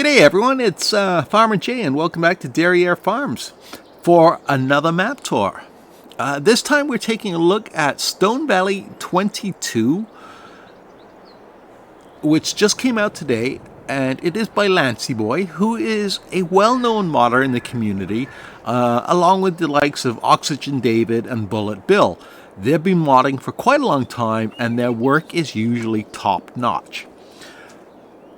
G'day everyone, it's Farmer Jay and welcome back to Derriere Farms for another map tour. This time we're taking a look at Stone Valley 22, which just came out today, and it is by Lanciboi, who is a well-known modder in the community, along with the likes of Oxygen David and Bullet Bill. They've been modding for quite a long time and their work is usually top-notch.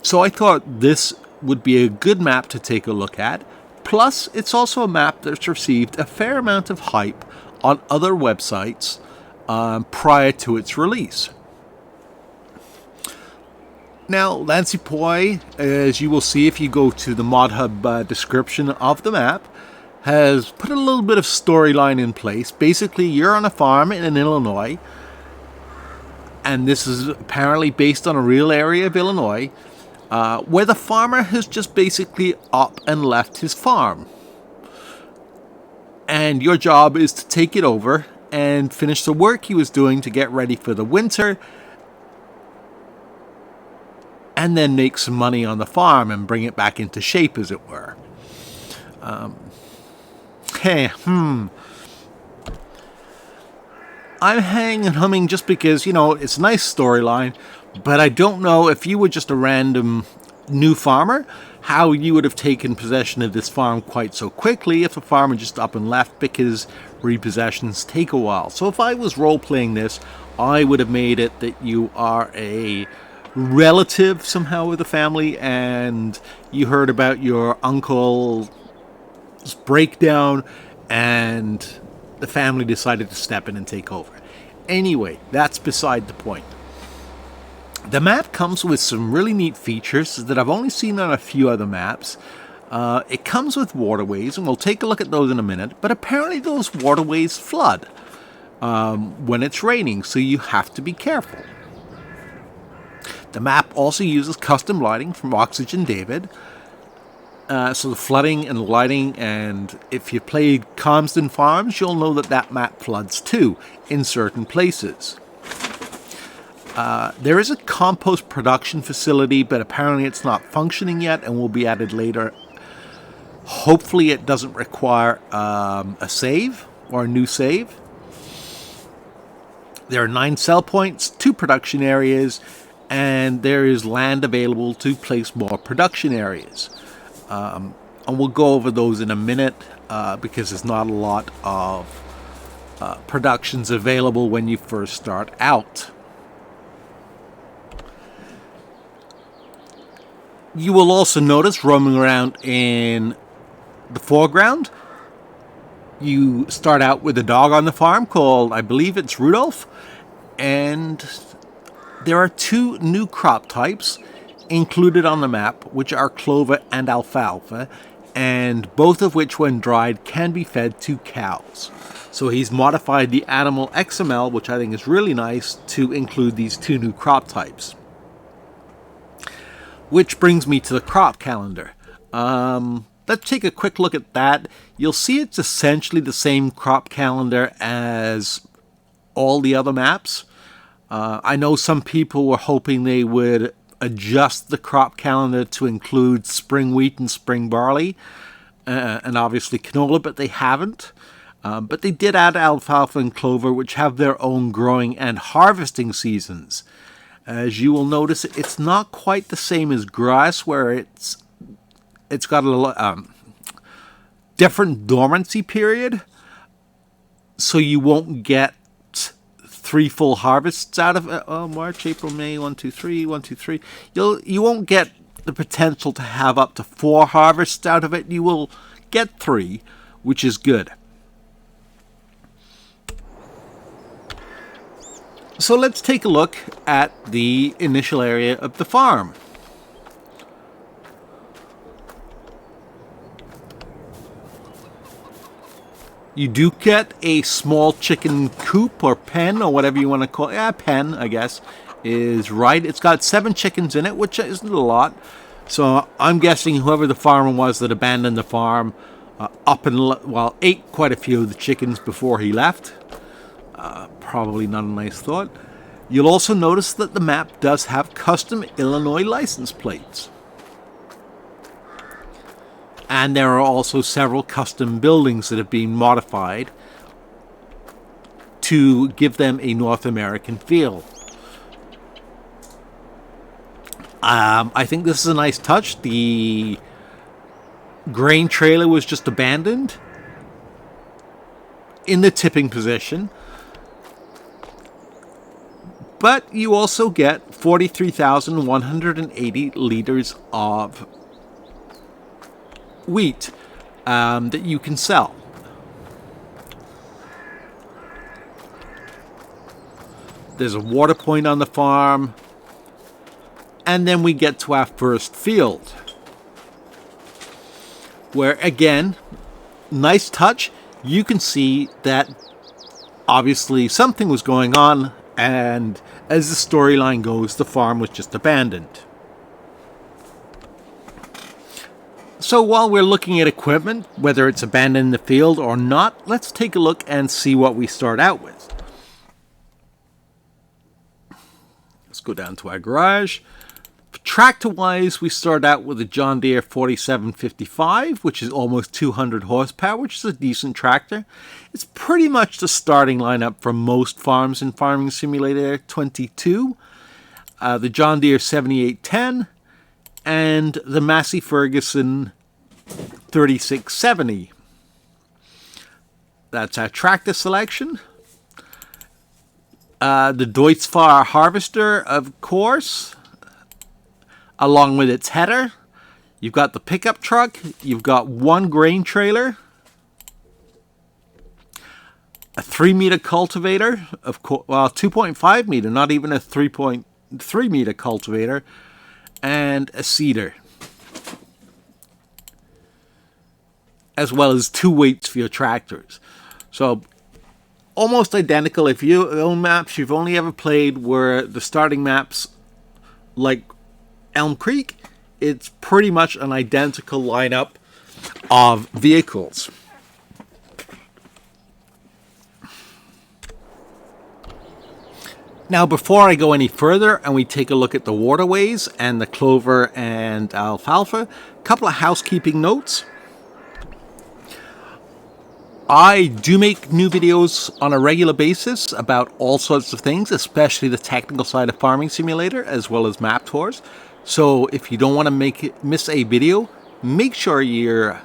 So I thought this would be a good map to take a look at. Plus, it's also a map that's received a fair amount of hype on other websites prior to its release. Now, Lanciboi, as you will see if you go to the Mod Hub description of the map, has put a little bit of storyline in place. Basically, you're on a farm in Illinois, and this is apparently based on a real area of Illinois, where the farmer has just basically up and left his farm. And your job is to take it over and finish the work he was doing to get ready for the winter, and then make some money on the farm and bring it back into shape, as it were. I'm hanging and humming just because, you know, it's a nice storyline, but I don't know if you were just a random new farmer, how you would have taken possession of this farm quite so quickly if the farmer just up and left, because repossessions take a while. So if I was role-playing this, I would have made it that you are a relative somehow with the family and you heard about your uncle's breakdown and the family decided to step in and take over. Anyway, that's beside the point. The map comes with some really neat features that I've only seen on a few other maps. It comes with waterways, and we'll take a look at those in a minute, but apparently those waterways flood when it's raining, so you have to be careful. The map also uses custom lighting from Oxygen David, so the flooding and lighting, and if you played Comston Farms, you'll know that that map floods too in certain places. There is a compost production facility, but apparently it's not functioning yet and will be added later. Hopefully it doesn't require a save or a new save. There are 9 sell points, 2 production areas, and there is land available to place more production areas. And we'll go over those in a minute because there's not a lot of productions available when you first start out. You will also notice roaming around in the foreground, you start out with a dog on the farm called, I believe it's Rudolph, and there are 2 new crop types included on the map, which are clover and alfalfa, and both of which when dried can be fed to cows. So he's modified the animal XML, which I think is really nice, to include these 2 new crop types. Which brings me to the crop calendar. Let's take a quick look at that. You'll see it's essentially the same crop calendar as all the other maps. I know some people were hoping they would adjust the crop calendar to include spring wheat and spring barley, and obviously canola, but they haven't. But they did add alfalfa and clover, which have their own growing and harvesting seasons. As you will notice, it's not quite the same as grass, where it's got a different dormancy period, so you won't get 3 full harvests out of it. Oh, March, April, May, 1, 2, 3, 1, 2, 3. You won't get the potential to have up to 4 harvests out of it. You will get 3, which is good. So let's take a look at the initial area of the farm. You do get a small chicken coop or pen or whatever you want to call it. Yeah, pen, I guess, is right. It's got 7 chickens in it, which isn't a lot. So I'm guessing whoever the farmer was that abandoned the farm ate quite a few of the chickens before he left. Probably not a nice thought. You'll also notice that the map does have custom Illinois license plates. And there are also several custom buildings that have been modified to give them a North American feel. I think this is a nice touch. The grain trailer was just abandoned in the tipping position. But you also get 43,180 liters of wheat that you can sell. There's a water point on the farm. And then we get to our first field, where again, nice touch. You can see that obviously something was going on, and as the storyline goes, the farm was just abandoned. So while we're looking at equipment, whether it's abandoned in the field or not, let's take a look and see what we start out with. Let's go down to our garage. Tractor-wise, we start out with a John Deere 4755, which is almost 200 horsepower, which is a decent tractor. It's pretty much the starting lineup for most farms in Farming Simulator 22. The John Deere 7810 and the Massey Ferguson 3670. That's our tractor selection. The Deutz-Fahr harvester, of course, along with its header. You've got the pickup truck. You've got one grain trailer, a 3-meter cultivator, of course, well, 2.5 meter, not even a 3.3 meter cultivator, and a seeder, as well as 2 weights for your tractors. So almost identical. If you own maps you've only ever played where the starting maps like Elm Creek, it's pretty much an identical lineup of vehicles. Now, before I go any further and we take a look at the Waterways and the clover and alfalfa, a couple of housekeeping notes. I do make new videos on a regular basis about all sorts of things, especially the technical side of Farming Simulator, as well as map tours. So if you don't want to miss a video, make sure you're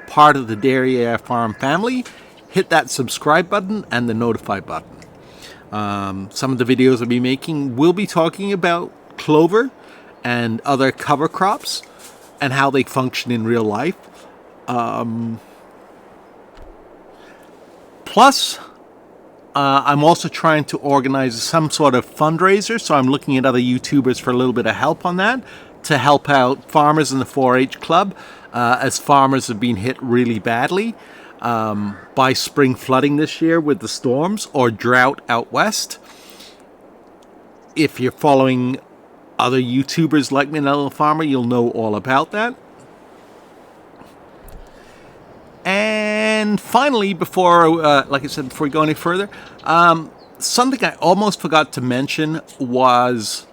part of the Dairy Farm family. Hit that subscribe button and the notify button. Some of the videos I'll be making will be talking about clover and other cover crops and how they function in real life. Plus, I'm also trying to organize some sort of fundraiser, so I'm looking at other YouTubers for a little bit of help on that, to help out farmers in the 4-H club, as farmers have been hit really badly by spring flooding this year with the storms or drought out west. If you're following other YouTubers like Manila Farmer, you'll know all about that. And finally, before like I said, before we go any further, something I almost forgot to mention was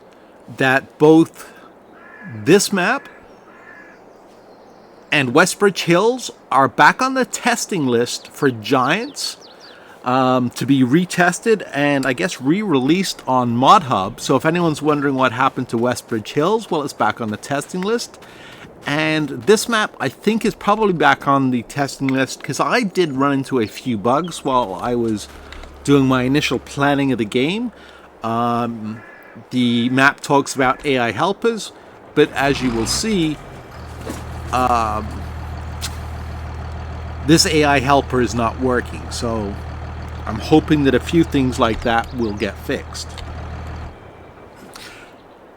that both this map and Westbridge Hills are back on the testing list for Giants to be retested and I guess re-released on Mod Hub. So if anyone's wondering what happened to Westbridge Hills, well, it's back on the testing list. And this map, I think, is probably back on the testing list because I did run into a few bugs while I was doing my initial planning of the game. The map talks about AI helpers, but as you will see, this AI helper is not working. So I'm hoping that a few things like that will get fixed.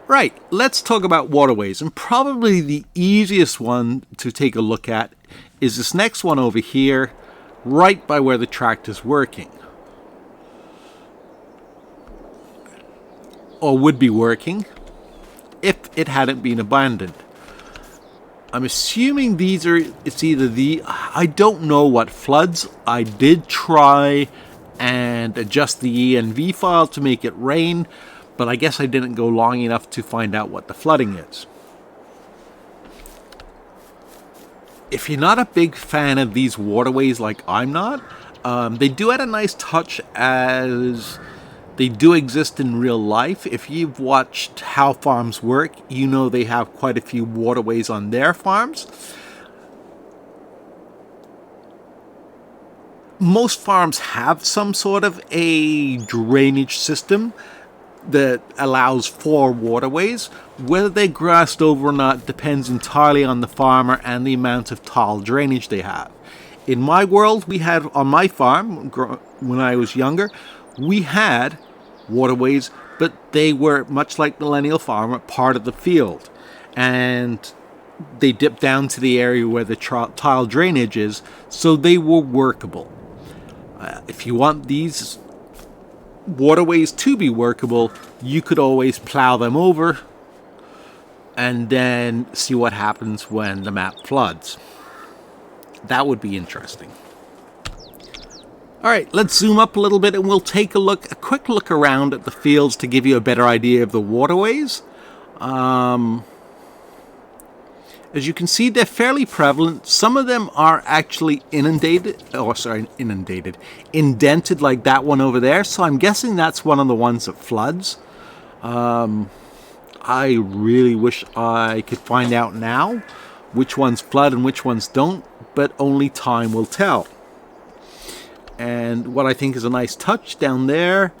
Right, let's talk about Waterways, and probably the easiest one to take a look at is this next one over here, right by where the tractor's working. Or would be working, if it hadn't been abandoned. I'm assuming it's either I don't know what floods. I did try and adjust the ENV file to make it rain, but I guess I didn't go long enough to find out what the flooding is. If you're not a big fan of these waterways like I'm not, they do add a nice touch as they do exist in real life. If you've watched how farms work, you know they have quite a few waterways on their farms. Most farms have some sort of a drainage system that allows for waterways. Whether they're grassed over or not depends entirely on the farmer and the amount of tile drainage they have. In my world, we had on my farm, when I was younger, we had waterways, but they were, much like the Millennial Farmer, part of the field. And they dipped down to the area where the tile drainage is, so they were workable. If you want these waterways to be workable, you could always plow them over and then see what happens when the map floods. That would be interesting. Alright, let's zoom up a little bit and we'll take a quick look around at the fields to give you a better idea of the waterways. As you can see, they're fairly prevalent. Some of them are actually indented like that one over there. So I'm guessing that's one of the ones that floods. I really wish I could find out now which ones flood and which ones don't, but only time will tell. And what I think is a nice touch down there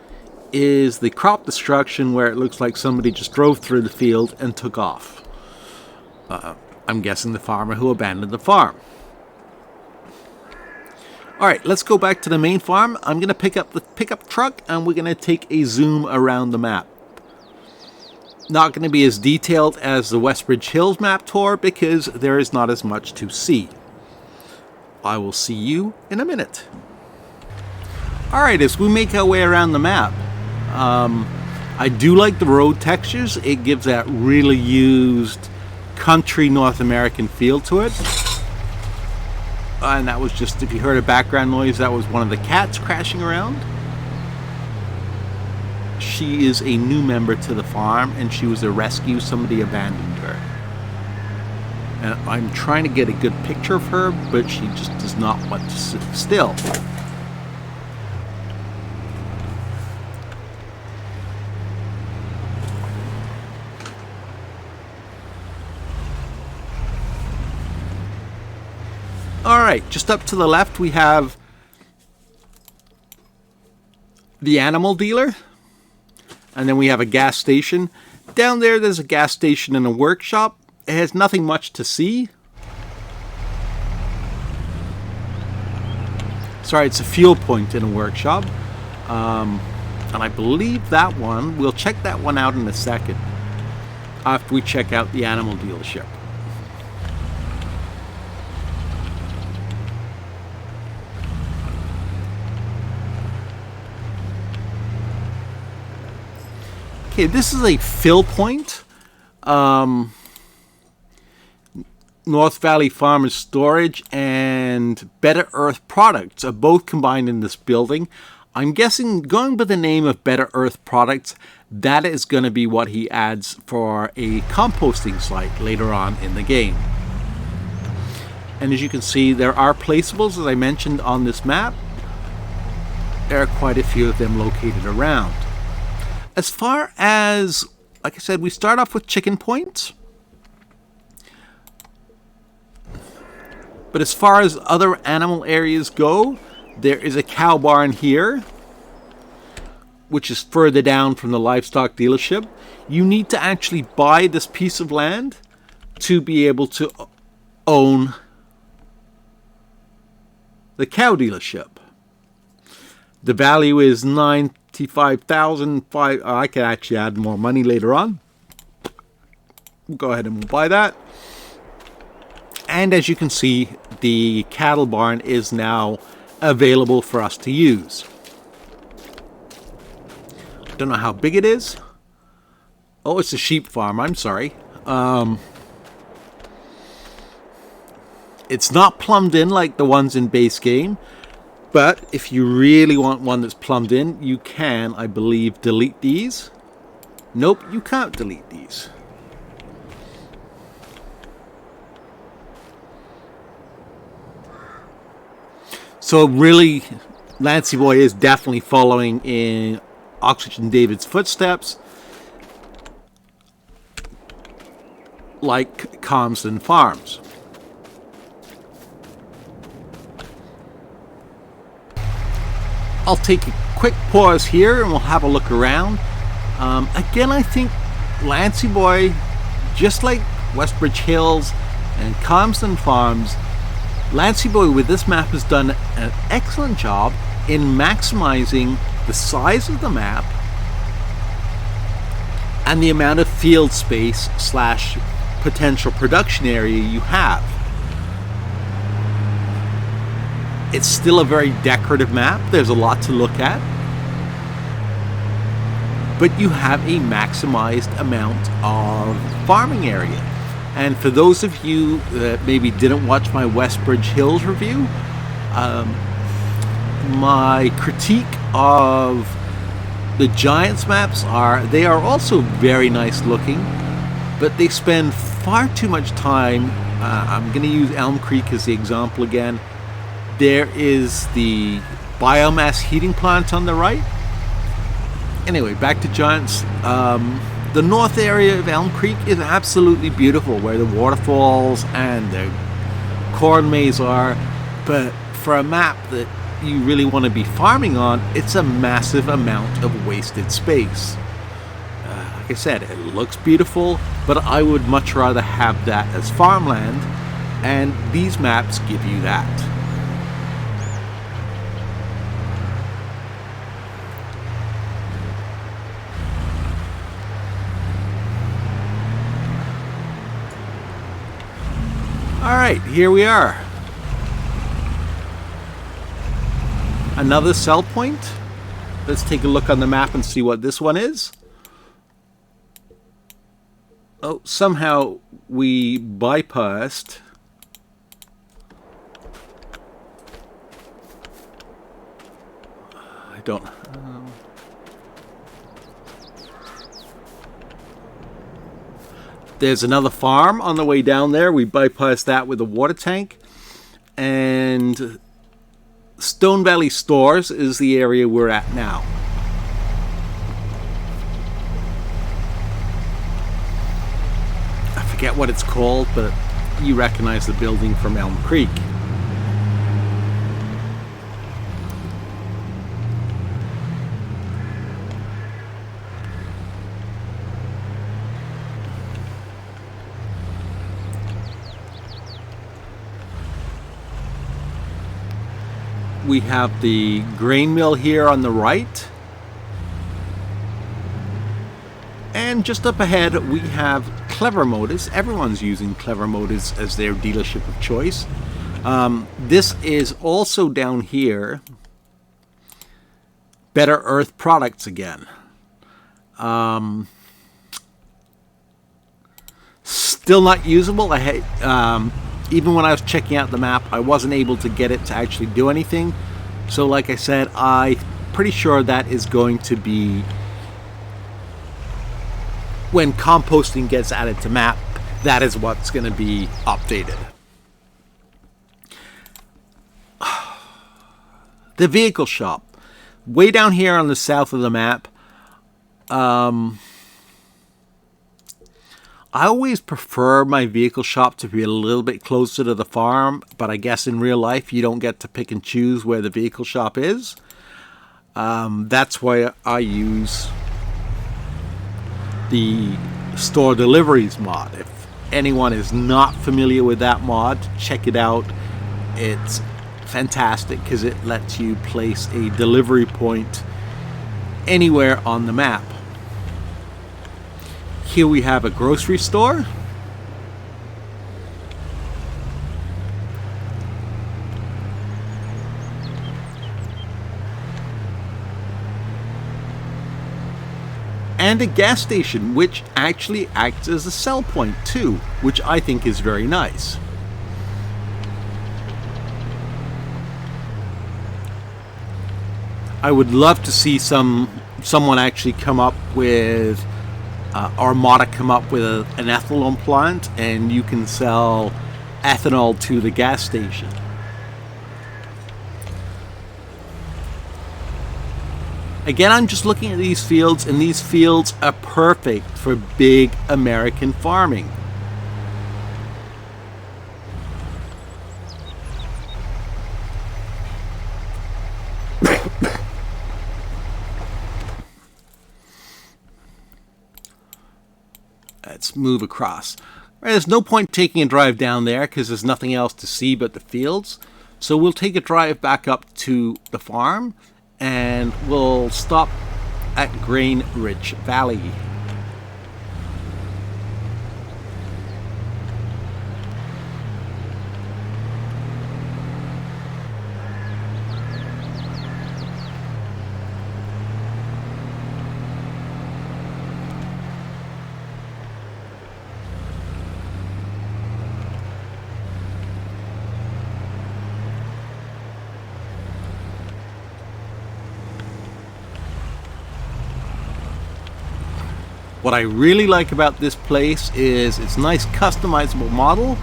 is the crop destruction, where it looks like somebody just drove through the field and took off. I'm guessing the farmer who abandoned the farm. Alright, let's go back to the main farm. I'm going to pick up the pickup truck and we're going to take a zoom around the map. Not going to be as detailed as the Westbridge Hills map tour because there is not as much to see. I will see you in a minute. Alright, as we make our way around the map, I do like the road textures. It gives that really used country North American feel to it. And that was just, if you heard a background noise, that was one of the cats crashing around. She is a new member to the farm and she was a rescue. Somebody abandoned her. And I'm trying to get a good picture of her, but she just does not want to sit still. Alright, just up to the left we have the animal dealer, and then we have a gas station. Down there there's a gas station and a workshop. It has nothing much to see. Sorry, it's a fuel point in a workshop. And I believe that one, we'll check that one out in a second after we check out the animal dealership. Okay, this is a fill point. North Valley Farmers Storage and Better Earth Products are both combined in this building. I'm guessing, going by the name of Better Earth Products, that is going to be what he adds for a composting site later on in the game. And as you can see, there are placeables, as I mentioned on this map. There are quite a few of them located around. As far as, like I said, we start off with chicken points. But as far as other animal areas go, there is a cow barn here, which is further down from the livestock dealership. You need to actually buy this piece of land to be able to own the cow dealership. The value is $95,000. I can actually add more money later on. We'll go ahead and we'll buy that. And as you can see, the cattle barn is now available for us to use. I don't know how big it is. Oh, it's a sheep farm. I'm sorry. It's not plumbed in like the ones in base game. But if you really want one that's plumbed in, you can, I believe, delete these. Nope, you can't delete these. So really, Lanciboi is definitely following in Oxygen David's footsteps, like Comston Farms. I'll take a quick pause here and we'll have a look around. Again, I think Lanciboi, just like Westbridge Hills and Comston Farms, Lanciboi with this map has done an excellent job in maximizing the size of the map and the amount of field space / potential production area you have. It's still a very decorative map. There's a lot to look at. But you have a maximized amount of farming area. And for those of you that maybe didn't watch my Westbridge Hills review, my critique of the Giants maps they are also very nice looking, but they spend far too much time. I'm going to use Elm Creek as the example again. There is the biomass heating plant on the right. Anyway, back to Giants. The north area of Elm Creek is absolutely beautiful, where the waterfalls and the corn maze are. But for a map that you really want to be farming on, it's a massive amount of wasted space. Like I said, it looks beautiful, but I would much rather have that as farmland, and these maps give you that. Alright, here we are. Another sell point. Let's take a look on the map and see what this one is. Oh, somehow we bypassed. I don't. There's another farm on the way down there. We bypassed that with a water tank. And Stone Valley Stores is the area we're at now. I forget what it's called, but you recognize the building from Elm Creek. We have the grain mill here on the right. And just up ahead we have Clever Motors. Everyone's using Clever Motors as their dealership of choice. This is also down here. Better Earth Products again. Still not usable. Even when I was checking out the map, I wasn't able to get it to actually do anything. So like I said, I'm pretty sure that is going to be, when composting gets added to map, that is what's going to be updated. The vehicle shop. Way down here on the south of the map. I always prefer my vehicle shop to be a little bit closer to the farm, but I guess in real life you don't get to pick and choose where the vehicle shop is. That's why I use the store deliveries mod. If anyone is not familiar with that mod, check it out. It's fantastic because it lets you place a delivery point anywhere on the map. Here we have a grocery store. And a gas station, which actually acts as a sell point too, which I think is very nice. I would love to see someone actually come up with Armada come up with an ethanol plant, and you can sell ethanol to the gas station. Again, I'm just looking at these fields, and these fields are perfect for big American farming. Let's move across. There's no point taking a drive down there because there's nothing else to see but the fields. So we'll take a drive back up to the farm and we'll stop at Grain Rich Valley. What I really like about this place is its nice customizable model,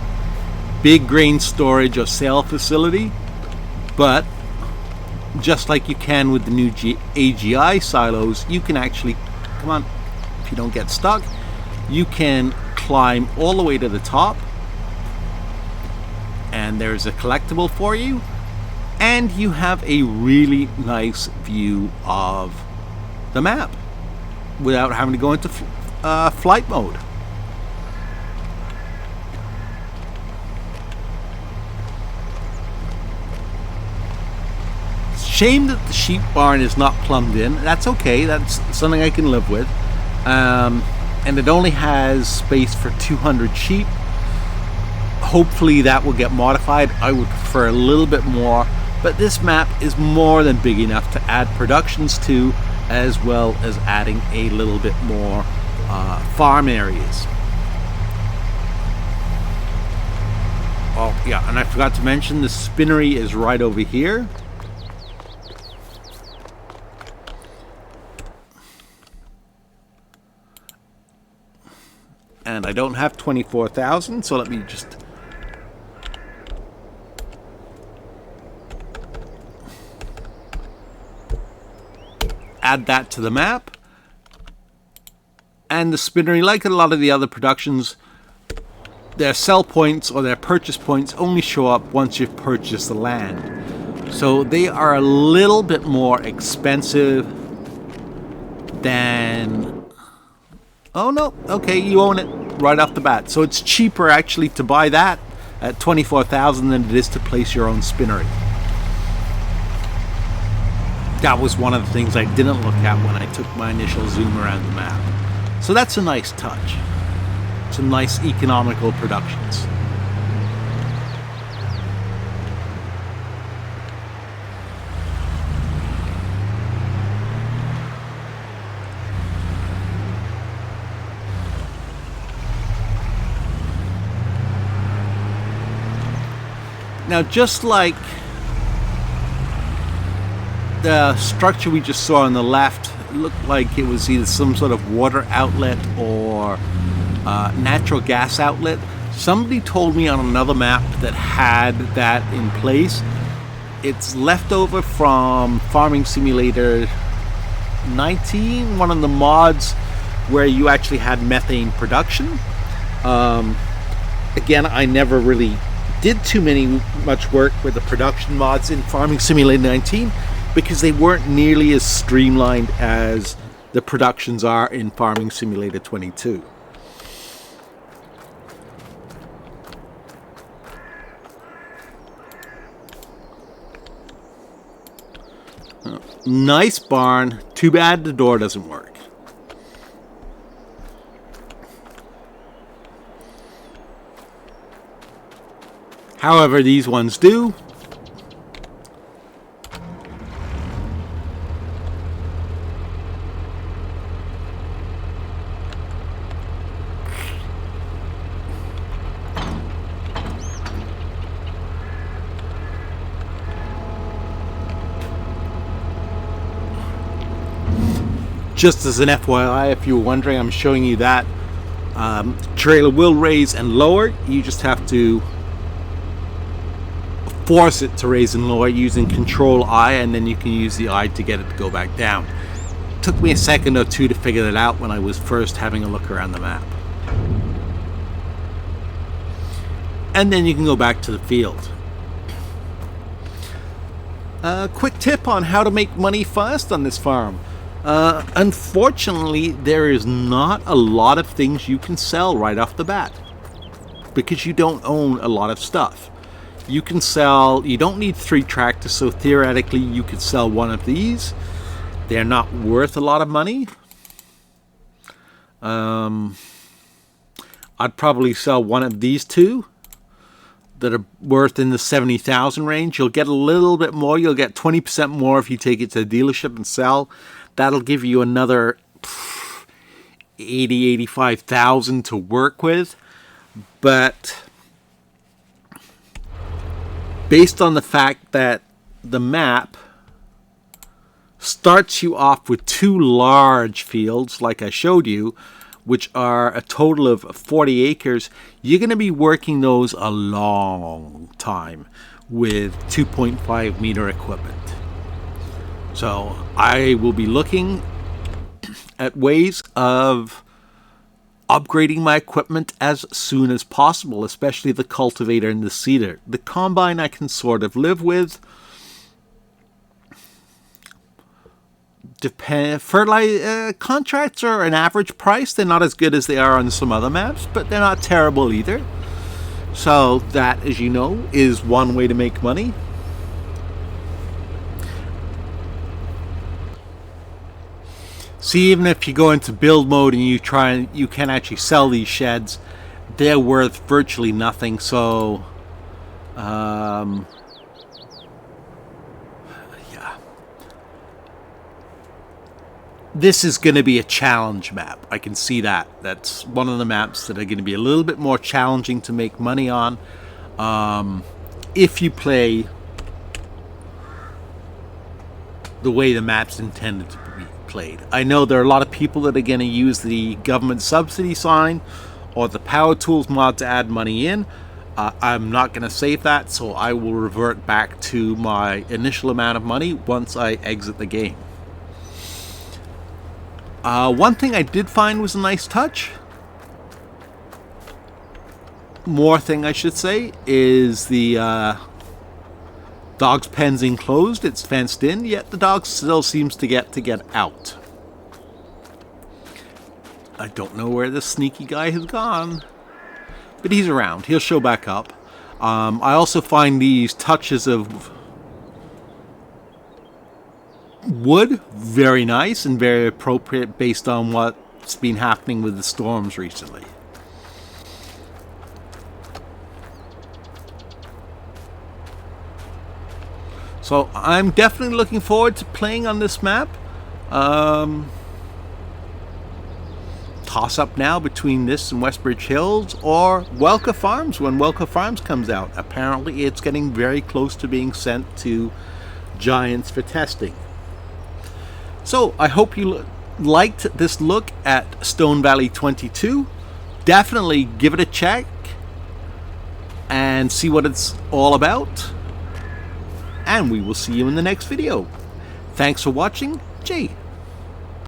big grain storage or sale facility, but just like you can with the new AGI silos, you can actually, come on, if you don't get stuck, you can climb all the way to the top, and there's a collectible for you, and you have a really nice view of the map without having to go into flight mode. Shame that the sheep barn is not plumbed in. That's okay, that's something I can live with. And it only has space for 200 sheep. Hopefully that will get modified. I would prefer a little bit more, but this map is more than big enough to add productions to, as well as adding a little bit more farm areas. Oh yeah, and I forgot to mention the spinnery is right over here. And I don't have 24,000, so let me just add that to the map. And the spinnery, like a lot of the other productions, their sell points or their purchase points only show up once you've purchased the land. So they are a little bit more expensive than... Oh no, okay, you own it right off the bat. So it's cheaper actually to buy that at 24,000 than it is to place your own spinnery. That was one of the things I didn't look at when I took my initial zoom around the map. So that's a nice touch. Some nice economical productions. Now, just like the structure we just saw on the left, it looked like it was either some sort of water outlet or natural gas outlet. Somebody told me on another map that had that in place. It's leftover from Farming Simulator 19, one of the mods where you actually had methane production. Again, I never really did much work with the production mods in Farming Simulator 19 because they weren't nearly as streamlined as the productions are in Farming Simulator 22. Nice barn. Too bad the door doesn't work. However, these ones do. Just as an FYI, if you were wondering, I'm showing you that trailer will raise and lower. You just have to force it to raise and lower using Control I, and then you can use the I to get it to go back down. took me a second or two to figure that out when I was first having a look around the map. And then you can go back to the field. A quick tip on how to make money fast on this farm. Unfortunately, there is not a lot of things you can sell right off the bat because you don't own a lot of stuff. You can sell, you don't need 3 tractors, so theoretically you could sell one of these. They're not worth a lot of money. I'd probably sell one of these 2 that are worth in the 70,000 range. You'll get a little bit more. You'll get 20% more if you take it to the dealership and sell. That'll give you another 85,000 to work with. But based on the fact that the map starts you off with 2 large fields, like I showed you, which are a total of 40 acres, you're going to be working those a long time with 2.5 meter equipment. So I will be looking at ways of upgrading my equipment as soon as possible, especially the cultivator and the seeder. The combine I can sort of live with. Contracts are an average price. They're not as good as they are on some other maps, but they're not terrible either. So that, as you know, is one way to make money. See, even if you go into build mode and you can actually sell these sheds, they're worth virtually nothing. So, yeah. This is going to be a challenge map. I can see that. That's one of the maps that are going to be a little bit more challenging to make money on. If you play the way the map's intended to be played. I know there are a lot of people that are going to use the government subsidy sign or the power tools mod to add money in. I'm not going to save that, so I will revert back to my initial amount of money once I exit the game. One thing I did find was a nice touch. More thing I should say is the dog's pen's enclosed, it's fenced in, yet the dog still seems to get out. I don't know where this sneaky guy has gone, but he's around. He'll show back up. I also find these touches of wood very nice and very appropriate based on what's been happening with the storms recently. So I'm definitely looking forward to playing on this map. Toss up now between this and Westbridge Hills or Welka Farms when Welka Farms comes out. Apparently it's getting very close to being sent to Giants for testing. So I hope you liked this look at Stone Valley 22. Definitely give it a check and see what it's all about. And we will see you in the next video. Thanks for watching. Jay.